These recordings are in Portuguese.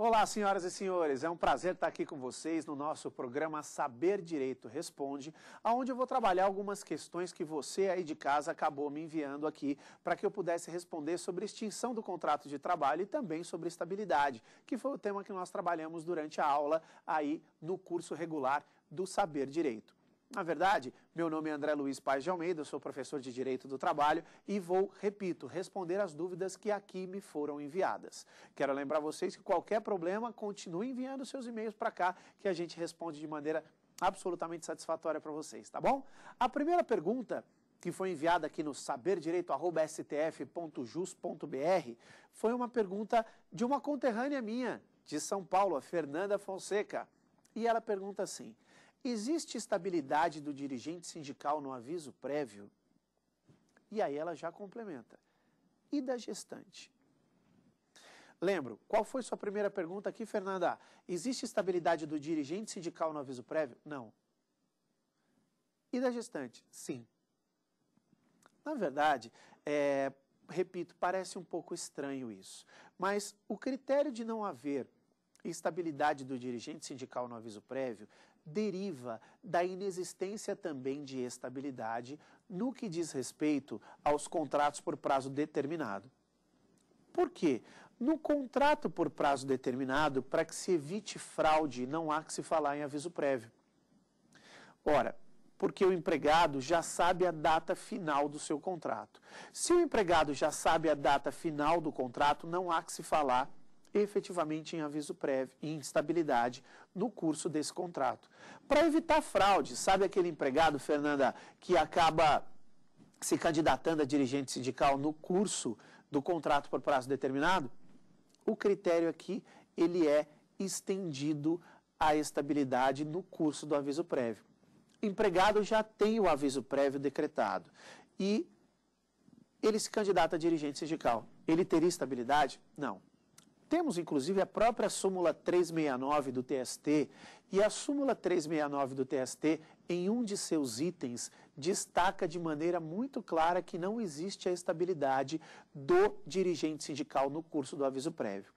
Olá, senhoras e senhores, é um prazer estar aqui com vocês no nosso programa Saber Direito Responde, onde eu vou trabalhar algumas questões que você aí de casa acabou me enviando aqui para que eu pudesse responder sobre extinção do contrato de trabalho e também sobre estabilidade, que foi o tema que nós trabalhamos durante a aula aí no curso regular do Saber Direito. Na verdade, meu nome é André Luiz Paes de Almeida, eu sou professor de Direito do Trabalho e vou, repito, responder as dúvidas que aqui me foram enviadas. Quero lembrar vocês que qualquer problema, continue enviando seus e-mails para cá, que a gente responde de maneira absolutamente satisfatória para vocês, tá bom? A primeira pergunta, que foi enviada aqui no saberdireito@stf.jus.br, foi uma pergunta de uma conterrânea minha, de São Paulo, a Fernanda Fonseca. E ela pergunta assim: existe estabilidade do dirigente sindical no aviso prévio? E aí ela já complementa: e da gestante? Lembro, qual foi sua primeira pergunta aqui, Fernanda? Existe estabilidade do dirigente sindical no aviso prévio? Não. E da gestante? Sim. Na verdade, repito, parece um pouco estranho isso, mas o critério de não haver estabilidade do dirigente sindical no aviso prévio deriva da inexistência também de estabilidade no que diz respeito aos contratos por prazo determinado. Por quê? No contrato por prazo determinado, para que se evite fraude, não há que se falar em aviso prévio. Ora, porque o empregado já sabe a data final do seu contrato. Se o empregado já sabe a data final do contrato, não há que se falar efetivamente em aviso prévio, em instabilidade no curso desse contrato. Para evitar fraude, sabe aquele empregado, Fernanda, que acaba se candidatando a dirigente sindical no curso do contrato por prazo determinado? O critério aqui, ele é estendido à estabilidade no curso do aviso prévio. O empregado já tem o aviso prévio decretado e ele se candidata a dirigente sindical. Ele teria estabilidade? Não. Temos, inclusive, a própria súmula 369 do TST, e a súmula 369 do TST, em um de seus itens, destaca de maneira muito clara que não existe a estabilidade do dirigente sindical no curso do aviso prévio.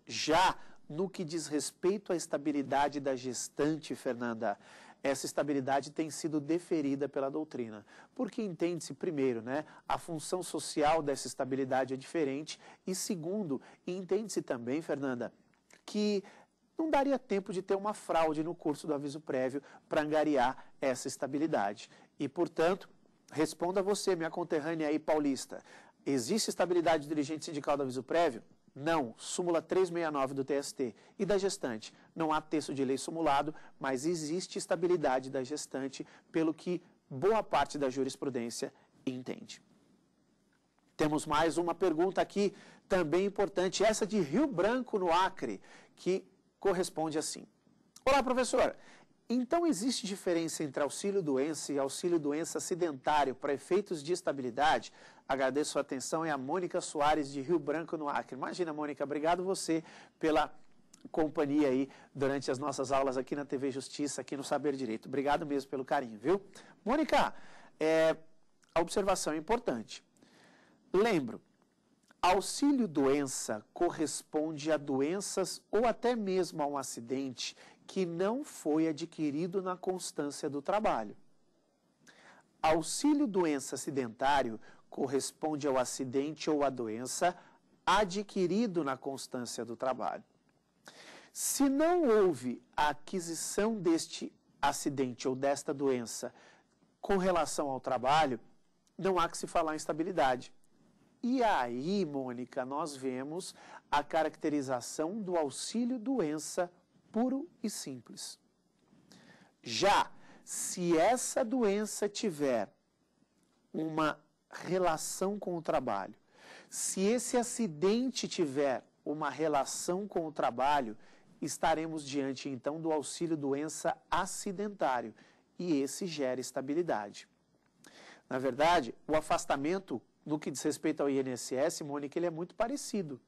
Já no que diz respeito à estabilidade da gestante, Fernanda, essa estabilidade tem sido deferida pela doutrina, porque entende-se, primeiro, a função social dessa estabilidade é diferente, e segundo, entende-se também, Fernanda, que não daria tempo de ter uma fraude no curso do aviso prévio para angariar essa estabilidade. E, portanto, responda você, minha conterrânea aí paulista, existe estabilidade do dirigente sindical do aviso prévio? Não, súmula 369 do TST. E da gestante? Não há texto de lei sumulado, mas existe estabilidade da gestante, pelo que boa parte da jurisprudência entende. Temos mais uma pergunta aqui, também importante, essa de Rio Branco, no Acre, que corresponde assim: olá, professor, então existe diferença entre auxílio-doença e auxílio-doença acidentário para efeitos de estabilidade? Agradeço a atenção, é a Mônica Soares de Rio Branco, no Acre. Imagina, Mônica, obrigado você pela companhia aí durante as nossas aulas aqui na TV Justiça, aqui no Saber Direito. Obrigado mesmo pelo carinho, viu? Mônica, a observação é importante. Lembro, auxílio-doença corresponde a doenças ou até mesmo a um acidente que não foi adquirido na constância do trabalho. Auxílio-doença acidentário corresponde ao acidente ou à doença adquirido na constância do trabalho. Se não houve a aquisição deste acidente ou desta doença com relação ao trabalho, não há que se falar em estabilidade. E aí, Mônica, nós vemos a caracterização do auxílio-doença puro e simples. Já se essa doença tiver uma relação com o trabalho, se esse acidente tiver uma relação com o trabalho, estaremos diante, então, do auxílio-doença acidentário, e esse gera estabilidade. Na verdade, o afastamento, no que diz respeito ao INSS, Mônica, ele é muito parecido.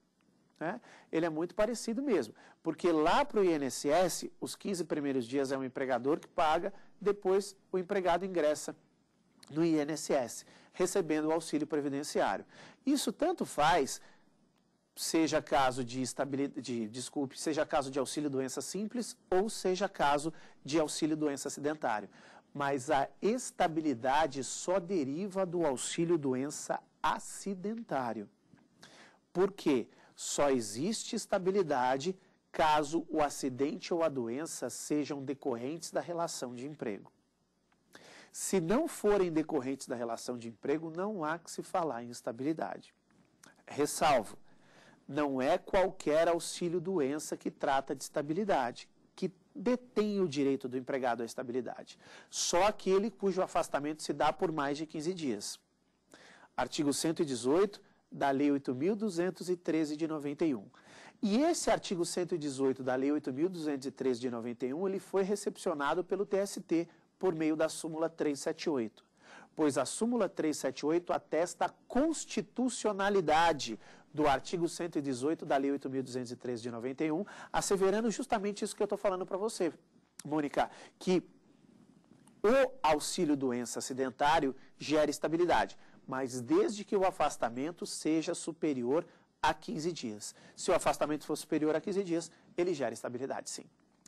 Ele é muito parecido mesmo, porque lá para o INSS, os 15 primeiros dias é o empregador que paga, depois o empregado ingressa no INSS, recebendo o auxílio previdenciário. Isso tanto faz seja caso de seja caso de auxílio-doença simples ou seja caso de auxílio-doença acidentário. Mas a estabilidade só deriva do auxílio-doença acidentário. Por quê? Só existe estabilidade caso o acidente ou a doença sejam decorrentes da relação de emprego. Se não forem decorrentes da relação de emprego, não há que se falar em estabilidade. Ressalvo, não é qualquer auxílio-doença que trata de estabilidade, que detém o direito do empregado à estabilidade. Só aquele cujo afastamento se dá por mais de 15 dias. Artigo 118 da Lei 8.213 de 91. E esse artigo 118 da Lei 8.213 de 91, ele foi recepcionado pelo TST por meio da súmula 378. Pois a súmula 378 atesta a constitucionalidade do artigo 118 da Lei 8.213 de 91, asseverando justamente isso que eu estou falando para você, Mônica, que o auxílio-doença acidentário gera estabilidade, mas desde que o afastamento seja superior a 15 dias. Se o afastamento for superior a 15 dias, ele gera estabilidade, sim.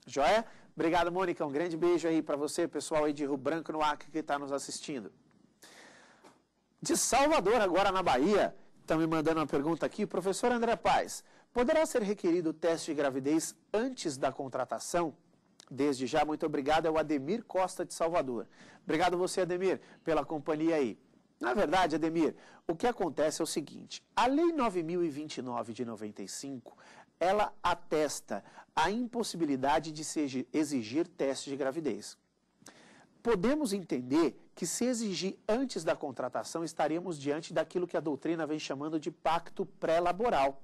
Joia? Obrigado, Mônica. Um grande beijo aí para você, pessoal aí de Rio Branco, no Acre, que está nos assistindo. De Salvador, agora na Bahia, estão me mandando uma pergunta aqui. Professor André Paes, poderá ser requerido o teste de gravidez antes da contratação? Desde já, muito obrigado. É o Ademir Costa de Salvador. Obrigado você, Ademir, pela companhia aí. Na verdade, Ademir, o que acontece é o seguinte. A Lei 9.029 de 95, ela atesta a impossibilidade de se exigir teste de gravidez. Podemos entender que se exigir antes da contratação, estaremos diante daquilo que a doutrina vem chamando de pacto pré-laboral.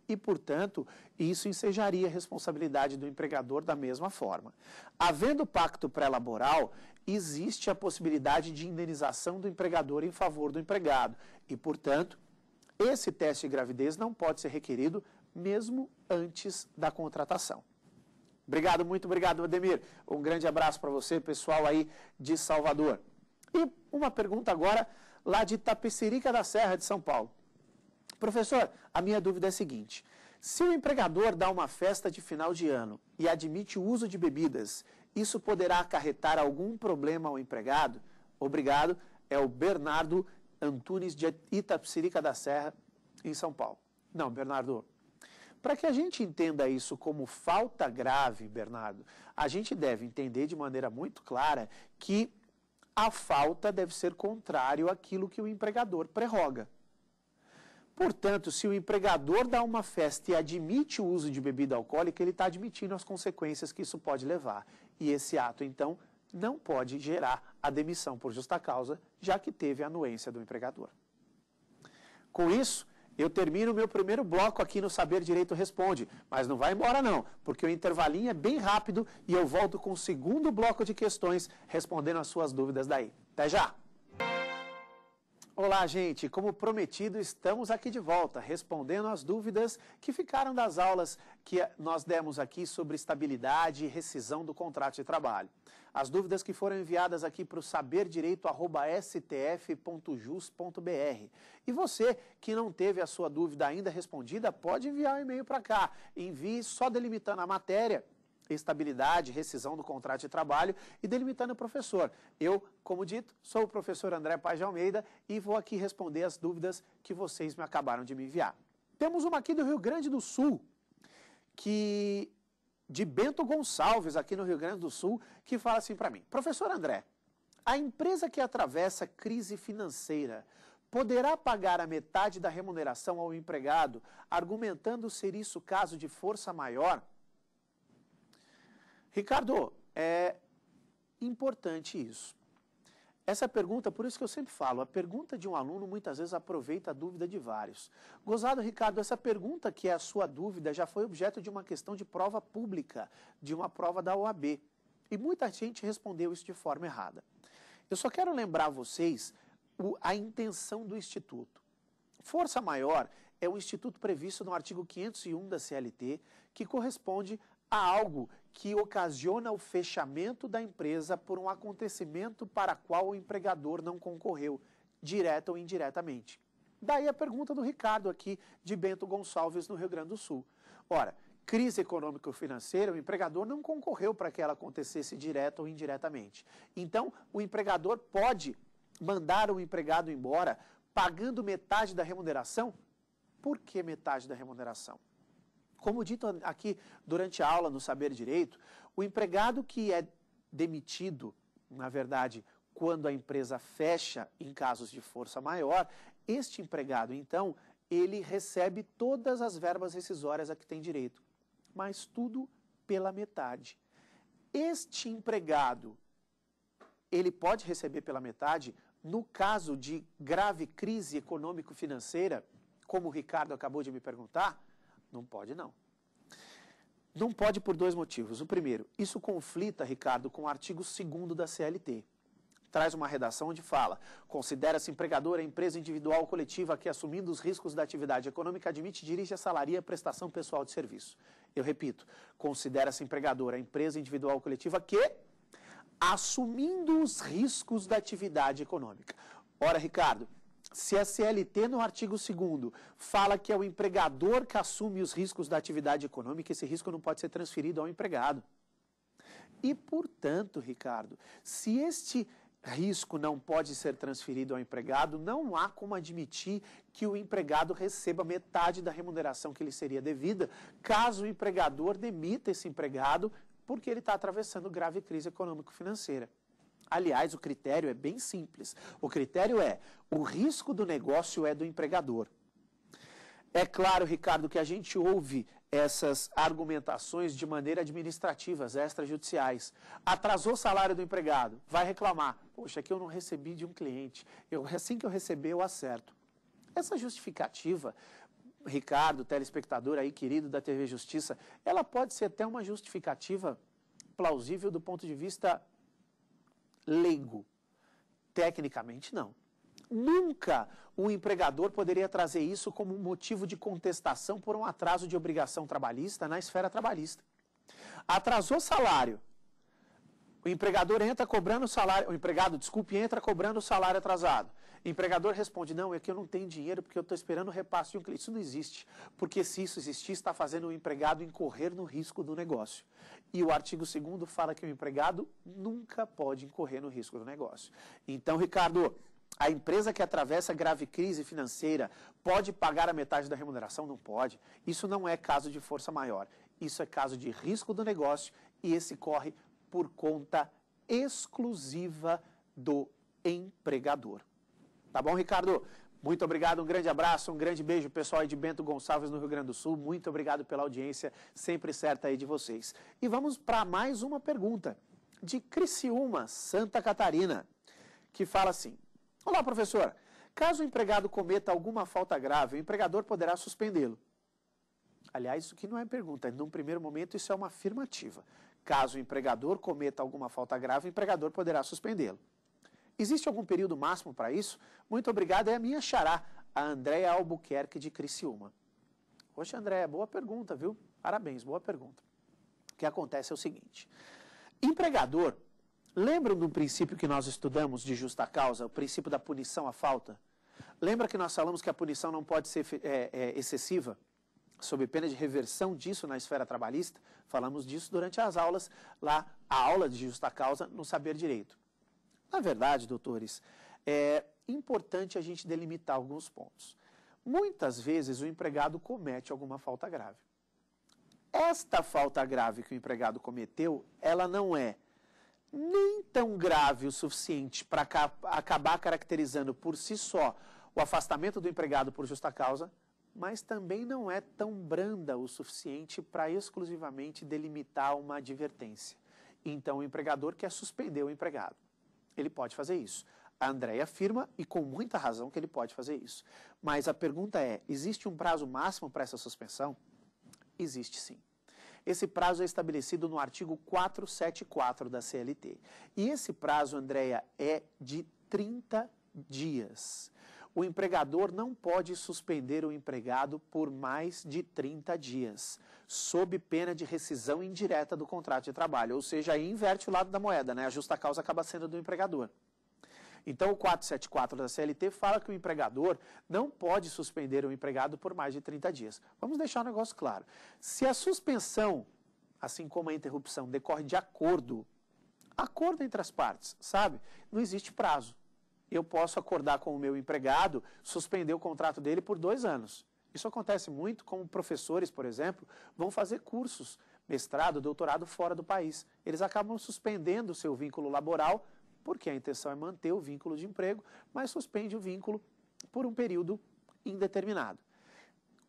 E, portanto, isso ensejaria a responsabilidade do empregador da mesma forma. Havendo pacto pré-laboral, existe a possibilidade de indenização do empregador em favor do empregado. E, portanto, esse teste de gravidez não pode ser requerido mesmo antes da contratação. Obrigado, muito obrigado, Ademir. Um grande abraço para você, pessoal aí de Salvador. E uma pergunta agora lá de Itapecerica da Serra, de São Paulo. Professor, a minha dúvida é a seguinte. Se o empregador dá uma festa de final de ano e admite o uso de bebidas, isso poderá acarretar algum problema ao empregado? Obrigado. É o Bernardo Antunes de Itapecerica da Serra, em São Paulo. Não, Bernardo, para que a gente entenda isso como falta grave, Bernardo, a gente deve entender de maneira muito clara que a falta deve ser contrário àquilo que o empregador prerroga. Portanto, se o empregador dá uma festa e admite o uso de bebida alcoólica, ele está admitindo as consequências que isso pode levar. E esse ato, então, não pode gerar a demissão por justa causa, já que teve a anuência do empregador. Com isso, eu termino o meu primeiro bloco aqui no Saber Direito Responde, mas não vai embora não, porque o intervalinho é bem rápido e eu volto com o segundo bloco de questões respondendo as suas dúvidas daí. Até já! Olá, gente! Como prometido, estamos aqui de volta, respondendo as dúvidas que ficaram das aulas que nós demos aqui sobre estabilidade e rescisão do contrato de trabalho. As dúvidas que foram enviadas aqui para o saberdireito@stf.jus.br. E você que não teve a sua dúvida ainda respondida, pode enviar um e-mail para cá. Envie só delimitando a matéria, estabilidade, rescisão do contrato de trabalho e delimitando o professor. Eu, como dito, sou o professor André Paes de Almeida e vou aqui responder as dúvidas que vocês me acabaram de me enviar. Temos uma aqui do Rio Grande do Sul, de Bento Gonçalves, aqui no Rio Grande do Sul, que fala assim para mim: Professor André, a empresa que atravessa crise financeira poderá pagar a metade da remuneração ao empregado, argumentando ser isso caso de força maior? Ricardo, é importante isso. Essa pergunta, por isso que eu sempre falo, a pergunta de um aluno muitas vezes aproveita a dúvida de vários. Gozado, Ricardo, essa pergunta que é a sua dúvida já foi objeto de uma questão de prova pública, de uma prova da OAB. E muita gente respondeu isso de forma errada. Eu só quero lembrar a vocês a intenção do Instituto. Força maior é um instituto previsto no artigo 501 da CLT, que corresponde a algo que ocasiona o fechamento da empresa por um acontecimento para qual o empregador não concorreu, direta ou indiretamente. Daí a pergunta do Ricardo aqui, de Bento Gonçalves, no Rio Grande do Sul. Ora, crise econômico-financeira, o empregador não concorreu para que ela acontecesse direto ou indiretamente. Então, o empregador pode mandar o empregado embora pagando metade da remuneração? Por que metade da remuneração? Como dito aqui durante a aula no Saber Direito, o empregado que é demitido, na verdade, quando a empresa fecha em casos de força maior, este empregado, então, ele recebe todas as verbas rescisórias a que tem direito, mas tudo pela metade. Este empregado, ele pode receber pela metade no caso de grave crise econômico-financeira, como o Ricardo acabou de me perguntar? Não pode, não. Não pode por dois motivos. O primeiro, isso conflita, Ricardo, com o artigo 2º da CLT. Traz uma redação onde fala: considera-se empregador a empresa individual ou coletiva que, assumindo os riscos da atividade econômica, admite, dirige, assalaria a prestação pessoal de serviço. Eu repito, considera-se empregador a empresa individual ou coletiva que, assumindo os riscos da atividade econômica. Ora, Ricardo, se a CLT no artigo 2º fala que é o empregador que assume os riscos da atividade econômica, esse risco não pode ser transferido ao empregado. E, portanto, Ricardo, se este risco não pode ser transferido ao empregado, não há como admitir que o empregado receba metade da remuneração que lhe seria devida, caso o empregador demita esse empregado porque ele está atravessando grave crise econômico-financeira. Aliás, o critério é bem simples. O critério é: o risco do negócio é do empregador. É claro, Ricardo, que a gente ouve essas argumentações de maneira administrativas, extrajudiciais. Atrasou o salário do empregado, vai reclamar. Poxa, aqui eu não recebi de um cliente. Assim que eu receber, eu acerto. Essa justificativa, Ricardo, telespectador aí querido da TV Justiça, ela pode ser até uma justificativa plausível do ponto de vista leigo. Tecnicamente, não. Nunca o empregador poderia trazer isso como um motivo de contestação por um atraso de obrigação trabalhista na esfera trabalhista. Atrasou salário. O empregador entra cobrando o salário, o empregado, desculpe, entra cobrando o salário atrasado. O empregador responde: não, é que eu não tenho dinheiro porque eu estou esperando o repasse de um cliente. Isso não existe, porque se isso existir, está fazendo o empregado incorrer no risco do negócio. E o artigo 2º fala que o empregado nunca pode incorrer no risco do negócio. Então, Ricardo, a empresa que atravessa grave crise financeira pode pagar a metade da remuneração? Não pode. Isso não é caso de força maior. Isso é caso de risco do negócio e esse corre por conta exclusiva do empregador. Tá bom, Ricardo? Muito obrigado, um grande abraço, um grande beijo, pessoal aí de Bento Gonçalves, no Rio Grande do Sul. Muito obrigado pela audiência, sempre certa aí de vocês. E vamos para mais uma pergunta, de Criciúma, Santa Catarina, que fala assim: olá, professor, caso o empregado cometa alguma falta grave, o empregador poderá suspendê-lo. Aliás, isso aqui não é pergunta, num primeiro momento isso é uma afirmativa. Caso o empregador cometa alguma falta grave, o empregador poderá suspendê-lo. Existe algum período máximo para isso? Muito obrigado, é a minha xará, a Andréia Albuquerque de Criciúma. Poxa, Andréia, boa pergunta, viu? Parabéns, boa pergunta. O que acontece é o seguinte: empregador, lembram do princípio que nós estudamos de justa causa, o princípio da punição à falta? Lembra que nós falamos que a punição não pode ser excessiva, sob pena de reversão disso na esfera trabalhista? Falamos disso durante as aulas, lá, a aula de justa causa no Saber Direito. Na verdade, doutores, é importante a gente delimitar alguns pontos. Muitas vezes o empregado comete alguma falta grave. Esta falta grave que o empregado cometeu, ela não é nem tão grave o suficiente para acabar caracterizando por si só o afastamento do empregado por justa causa, mas também não é tão branda o suficiente para exclusivamente delimitar uma advertência. Então o empregador quer suspender o empregado. Ele pode fazer isso. A Andréia afirma, e com muita razão, que ele pode fazer isso. Mas a pergunta é: existe um prazo máximo para essa suspensão? Existe sim. Esse prazo é estabelecido no artigo 474 da CLT. E esse prazo, Andréia, é de 30 dias. O empregador não pode suspender o empregado por mais de 30 dias, sob pena de rescisão indireta do contrato de trabalho. Ou seja, aí inverte o lado da moeda, né? A justa causa acaba sendo do empregador. Então, o 474 da CLT fala que o empregador não pode suspender o empregado por mais de 30 dias. Vamos deixar o negócio claro. Se a suspensão, assim como a interrupção, decorre de acordo entre as partes, sabe? Não existe prazo. Eu posso acordar com o meu empregado, suspender o contrato dele por 2 anos. Isso acontece muito com professores, por exemplo, vão fazer cursos, mestrado, doutorado fora do país. Eles acabam suspendendo o seu vínculo laboral, porque a intenção é manter o vínculo de emprego, mas suspende o vínculo por um período indeterminado.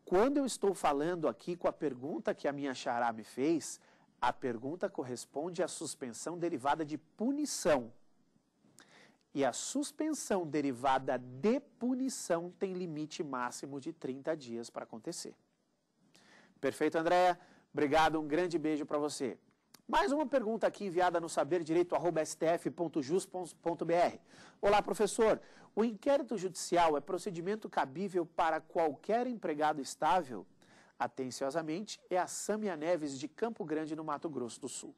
Quando eu estou falando aqui com a pergunta que a minha xará me fez, a pergunta corresponde à suspensão derivada de punição. E a suspensão derivada de punição tem limite máximo de 30 dias para acontecer. Perfeito, Andréa? Obrigado, um grande beijo para você. Mais uma pergunta aqui enviada no saberdireito@stf.jus.br. Olá, professor. O inquérito judicial é procedimento cabível para qualquer empregado estável? Atenciosamente, é a Sâmia Neves, de Campo Grande, no Mato Grosso do Sul.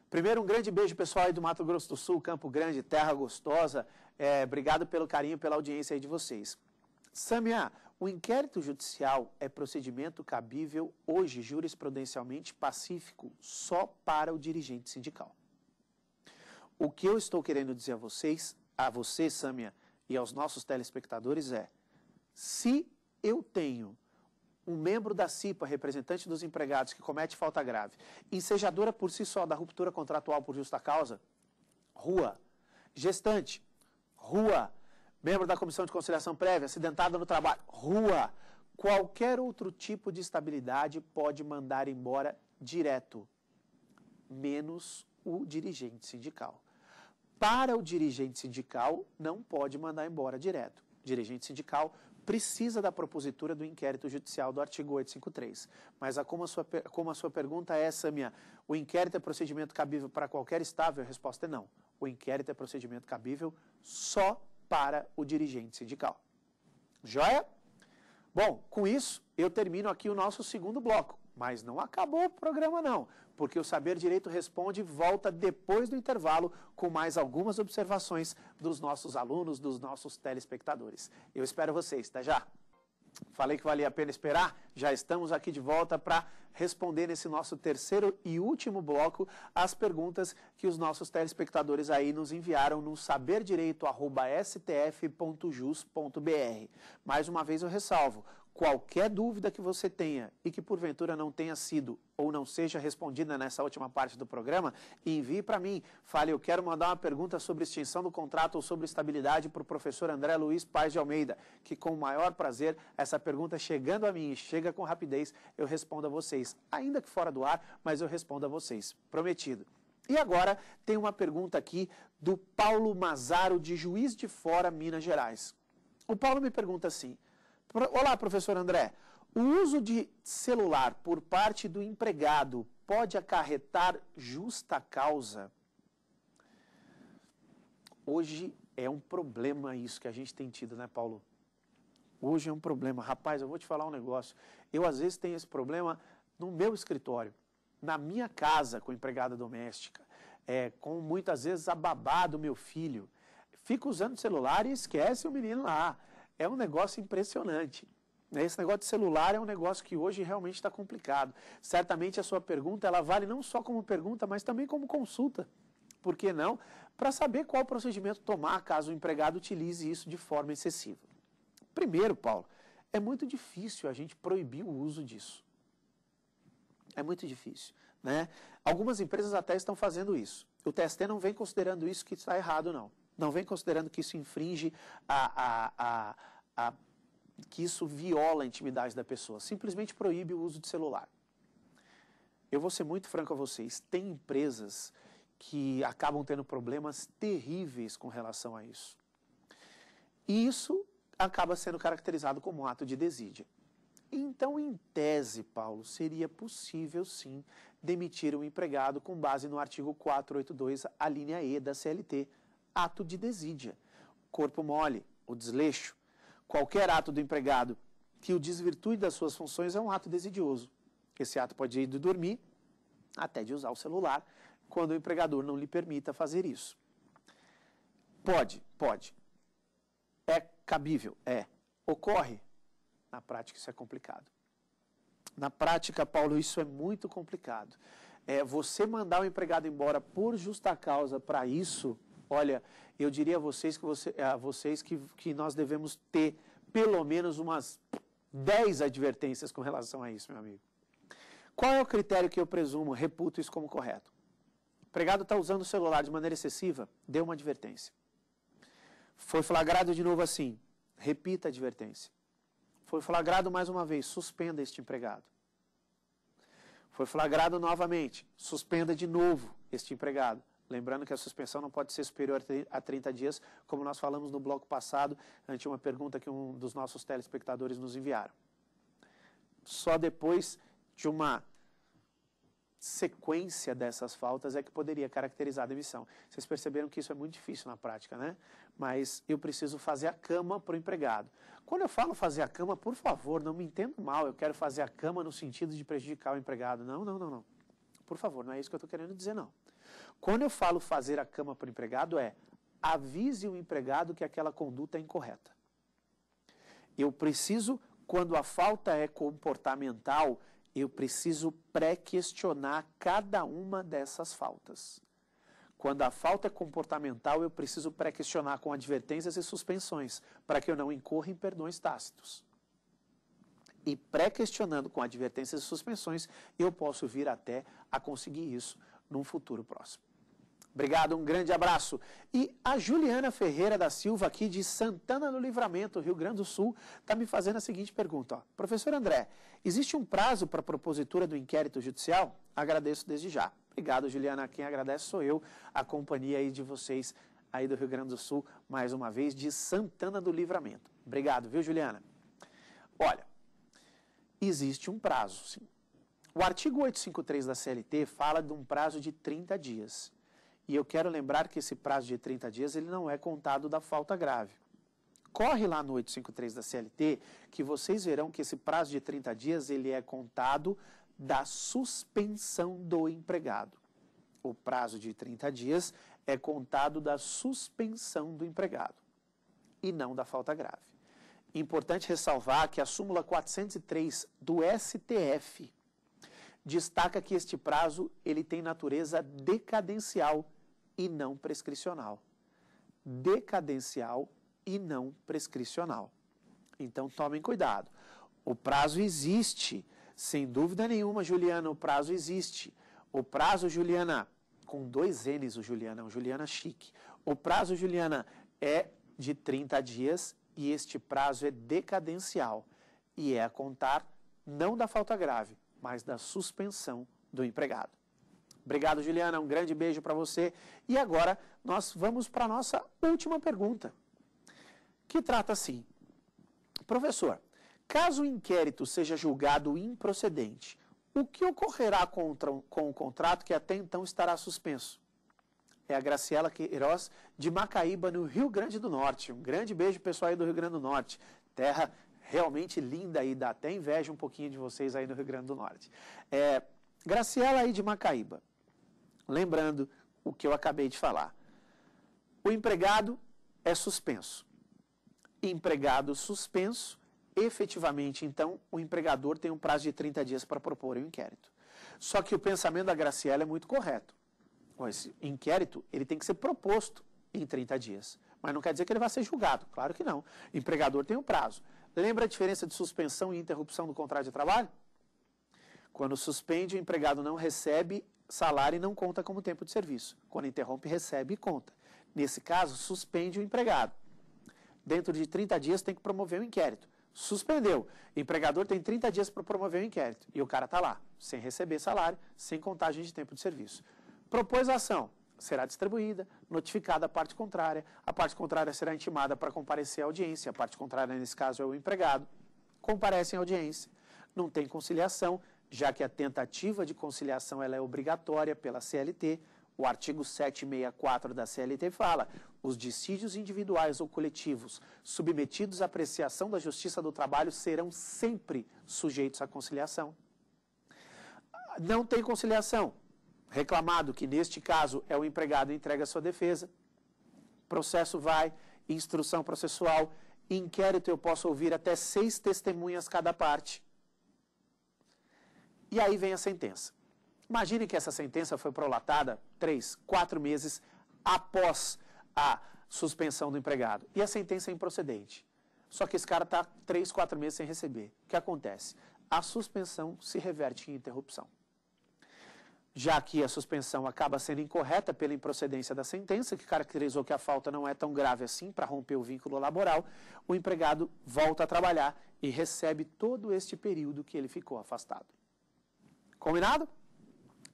Primeiro, um grande beijo, pessoal aí do Mato Grosso do Sul, Campo Grande, terra gostosa. Obrigado pelo carinho, pela audiência aí de vocês. Sâmia, o inquérito judicial é procedimento cabível hoje, jurisprudencialmente pacífico, só para o dirigente sindical. O que eu estou querendo dizer a você, Sâmia, e aos nossos telespectadores é, se eu tenho um membro da CIPA, representante dos empregados, que comete falta grave, ensejadora por si só da ruptura contratual por justa causa, rua. Gestante, rua. Membro da Comissão de Conciliação Prévia, acidentada no trabalho, rua. Qualquer outro tipo de estabilidade pode mandar embora direto, menos o dirigente sindical. Para o dirigente sindical, não pode mandar embora direto. O dirigente sindical precisa da propositura do inquérito judicial do artigo 853. Mas como a sua pergunta é, Sâmia, o inquérito é procedimento cabível para qualquer estável? A resposta é não. O inquérito é procedimento cabível só para o dirigente sindical. Joia? Bom, com isso, eu termino aqui o nosso segundo bloco. Mas não acabou o programa não, porque o Saber Direito Responde volta depois do intervalo com mais algumas observações dos nossos alunos, dos nossos telespectadores. Eu espero vocês, até já! Falei que valia a pena esperar? Já estamos aqui de volta para responder nesse nosso terceiro e último bloco as perguntas que os nossos telespectadores aí nos enviaram no saberdireito@stf.jus.br. Mais uma vez eu ressalvo, qualquer dúvida que você tenha e que porventura não tenha sido ou não seja respondida nessa última parte do programa, envie para mim. Fale, eu quero mandar uma pergunta sobre extinção do contrato ou sobre estabilidade para o professor André Luiz Paes de Almeida, que com o maior prazer, essa pergunta chegando a mim, chega com rapidez, eu respondo a vocês. Ainda que fora do ar, mas eu respondo a vocês. Prometido. E agora tem uma pergunta aqui do Paulo Mazaro, de Juiz de Fora, Minas Gerais. O Paulo me pergunta assim: olá, professor André, o uso de celular por parte do empregado pode acarretar justa causa? Hoje é um problema isso que a gente tem tido, né, Paulo? Hoje é um problema. Rapaz, eu vou te falar um negócio. Eu, às vezes, tenho esse problema no meu escritório, na minha casa, com empregada doméstica, com, muitas vezes, a babá do meu filho. Fica usando o celular e esquece o menino lá. É um negócio impressionante. Esse negócio de celular é um negócio que hoje realmente está complicado. Certamente a sua pergunta, ela vale não só como pergunta, mas também como consulta. Por que não? Para saber qual procedimento tomar caso o empregado utilize isso de forma excessiva. Primeiro, Paulo, é muito difícil a gente proibir o uso disso. É muito difícil, né? Algumas empresas até estão fazendo isso. O TST não vem considerando isso que está errado, não. Não vem considerando que isso infringe que isso viola a intimidade da pessoa. Simplesmente proíbe o uso de celular. Eu vou ser muito franco a vocês. Tem empresas que acabam tendo problemas terríveis com relação a isso. E isso acaba sendo caracterizado como um ato de desídia. Então, em tese, Paulo, seria possível, sim, demitir um empregado com base no artigo 482, a linha E da CLT. Ato de desídia. Corpo mole, o desleixo. Qualquer ato do empregado que o desvirtue das suas funções é um ato desidioso. Esse ato pode ir de dormir até de usar o celular, quando o empregador não lhe permita fazer isso. Pode. É cabível? É. Ocorre? Na prática isso é complicado. Na prática, Paulo, isso é muito complicado. Você mandar o empregado embora por justa causa para isso, olha, eu diria a vocês que nós devemos ter pelo menos umas 10 advertências com relação a isso, meu amigo. Qual é o critério que eu presumo, reputo isso como correto? O empregado está usando o celular de maneira excessiva, dê uma advertência. Foi flagrado de novo assim, repita a advertência. Foi flagrado mais uma vez, suspenda este empregado. Foi flagrado novamente, suspenda de novo este empregado. Lembrando que a suspensão não pode ser superior a 30 dias, como nós falamos no bloco passado, ante uma pergunta que um dos nossos telespectadores nos enviaram. Só depois de uma sequência dessas faltas é que poderia caracterizar a demissão. Vocês perceberam que isso é muito difícil na prática, né? Mas eu preciso fazer a cama para o empregado. Quando eu falo fazer a cama, por favor, não me entenda mal, eu quero fazer a cama no sentido de prejudicar o empregado. Não. Por favor, não é isso que eu estou querendo dizer, não. Quando eu falo fazer a cama para o empregado avise o empregado que aquela conduta é incorreta. Eu preciso, quando a falta é comportamental, eu preciso pré-questionar cada uma dessas faltas. Quando a falta é comportamental, eu preciso pré-questionar com advertências e suspensões, para que eu não incorra em perdões tácitos. E pré-questionando com advertências e suspensões, eu posso vir até a conseguir isso num futuro próximo. Obrigado, um grande abraço. E a Juliana Ferreira da Silva, aqui de Santana do Livramento, Rio Grande do Sul, está me fazendo a seguinte pergunta. Professor André, existe um prazo para a propositura do inquérito judicial? Agradeço desde já. Obrigado, Juliana. Quem agradece sou eu, a companhia aí de vocês aí do Rio Grande do Sul, mais uma vez, de Santana do Livramento. Obrigado, viu, Juliana? Olha, existe um prazo, sim. O artigo 853 da CLT fala de um prazo de 30 dias. E eu quero lembrar que esse prazo de 30 dias ele não é contado da falta grave. Corre lá no 853 da CLT que vocês verão que esse prazo de 30 dias ele é contado da suspensão do empregado. O prazo de 30 dias é contado da suspensão do empregado e não da falta grave. Importante ressalvar que a súmula 403 do STF destaca que este prazo ele tem natureza decadencial e não prescricional. Decadencial e não prescricional. Então, tomem cuidado. O prazo existe. Sem dúvida nenhuma, Juliana, o prazo existe. O prazo, Juliana, com 2 N's, o Juliana, é um Juliana chique. O prazo, Juliana, é de 30 dias e este prazo é decadencial. E é a contar não da falta grave, mas da suspensão do empregado. Obrigado, Juliana. Um grande beijo para você. E agora nós vamos para a nossa última pergunta, que trata assim. Professor, caso o inquérito seja julgado improcedente, o que ocorrerá com o contrato que até então estará suspenso? É a Graciela Queiroz, de Macaíba, no Rio Grande do Norte. Um grande beijo, pessoal aí do Rio Grande do Norte. Terra realmente linda aí, dá até inveja um pouquinho de vocês aí no Rio Grande do Norte. Graciela aí de Macaíba, lembrando o que eu acabei de falar. O empregado é suspenso. Empregado suspenso, efetivamente, então, o empregador tem um prazo de 30 dias para propor o inquérito. Só que o pensamento da Graciela é muito correto. Esse inquérito, ele tem que ser proposto em 30 dias. Mas não quer dizer que ele vai ser julgado. Claro que não. O empregador tem um prazo. Lembra a diferença de suspensão e interrupção do contrato de trabalho? Quando suspende, o empregado não recebe salário e não conta como tempo de serviço. Quando interrompe, recebe e conta. Nesse caso, suspende o empregado. Dentro de 30 dias tem que promover o inquérito. Suspendeu. O empregador tem 30 dias para promover o inquérito. E o cara está lá, sem receber salário, sem contagem de tempo de serviço. Propôs a ação. Será distribuída, notificada a parte contrária será intimada para comparecer à audiência, a parte contrária, nesse caso, é o empregado, comparece em audiência, não tem conciliação, já que a tentativa de conciliação ela é obrigatória pela CLT, o artigo 764 da CLT fala, os dissídios individuais ou coletivos submetidos à apreciação da Justiça do Trabalho serão sempre sujeitos à conciliação. Não tem conciliação. Reclamado, que neste caso é o empregado, entrega a sua defesa, processo vai, instrução processual, inquérito eu posso ouvir até 6 testemunhas cada parte. E aí vem a sentença. Imagine que essa sentença foi prolatada 3, 4 meses após a suspensão do empregado. E a sentença é improcedente. Só que esse cara está 3, 4 meses sem receber. O que acontece? A suspensão se reverte em interrupção. Já que a suspensão acaba sendo incorreta pela improcedência da sentença, que caracterizou que a falta não é tão grave assim para romper o vínculo laboral, o empregado volta a trabalhar e recebe todo este período que ele ficou afastado. Combinado?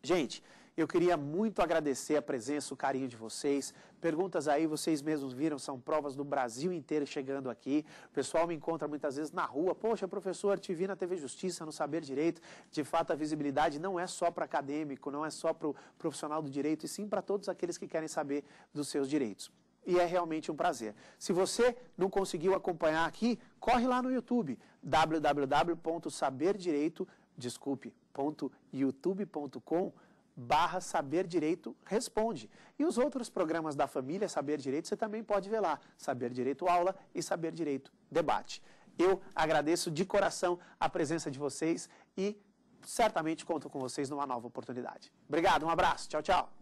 Gente, eu queria muito agradecer a presença, o carinho de vocês. Perguntas aí, vocês mesmos viram, são provas do Brasil inteiro chegando aqui. O pessoal me encontra muitas vezes na rua. Poxa, professor, te vi na TV Justiça, no Saber Direito. De fato, a visibilidade não é só para acadêmico, não é só para o profissional do direito, e sim para todos aqueles que querem saber dos seus direitos. E é realmente um prazer. Se você não conseguiu acompanhar aqui, corre lá no YouTube, www.saber Direito responde. E os outros programas da família Saber Direito, você também pode ver lá. Saber Direito Aula e Saber Direito Debate. Eu agradeço de coração a presença de vocês e certamente conto com vocês numa nova oportunidade. Obrigado, um abraço. Tchau, tchau.